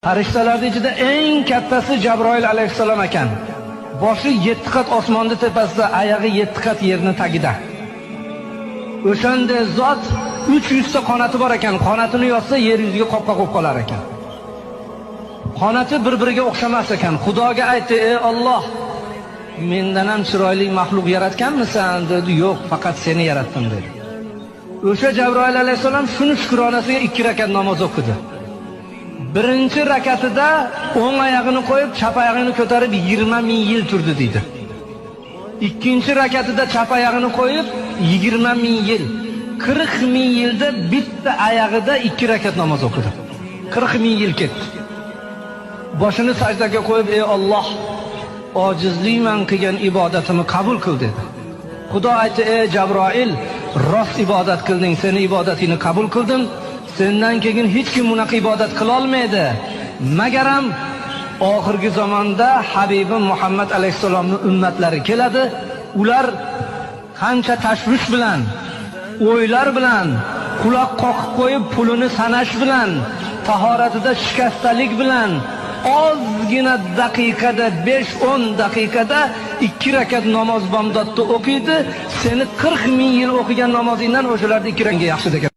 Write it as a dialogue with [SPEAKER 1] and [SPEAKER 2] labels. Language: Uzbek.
[SPEAKER 1] Farishtalarning ichida eng kattasi Jabroil alayhissalom ekan. Boshi 7 qat osmonda tepasida, oyog'i 7 qat yerning tagida. O'shanda zot 300 ta qanoti bor ekan. Qanotini yozsa yer yuziga qopqa qo'yib qolar ekan. Qanoti bir-biriga o'xshamas ekan. Xudoga aytdi: "Ey Alloh, mendan ham chiroyli maxluq yaratganmisan?" dedi. "Yo'q, faqat seni yaratdim" dedi. O'sha Jabroil alayhissalom shuni shukronasiga 2 rakat namoz o'qidi. Birinchi rakatida o'ng oyog'ini qo'yib, chap oyog'ini ko'tarib 20 ming yil turdi deydi. Ikkinchi rakatida chap oyog'ini qo'yib 20 ming yil, 40 ming yilda bitta oyog'ida 2 rakat namoz o'qidi. 40 ming yil ketdi. Boshini sajdaga qo'yib: "Ey Alloh, ojizlikman qilgan ibodatimni qabul qil" dedi. Xudo aytdi: "Ey Jabroil, rost ibodat qilding, seni ibodatingni qabul qildim. Sendan keyin hech kim bunaqa ibodat qila olmaydi. Magaram oxirgi zamonda Habibim Muhammad alayhisalomning ummatlari keladi. Ular qancha tashvish bilan, o'ylar bilan, quloq qoqib qo'yib pulini sanash bilan, tahoratida shikastalik bilan ozgina daqiqada 5-10 daqiqada 2 rakat namoz bomdodda o'qiydi. Seni 40 ming yil o'qigan namozingdan o'shalarda 2 rakat yaxshi degan.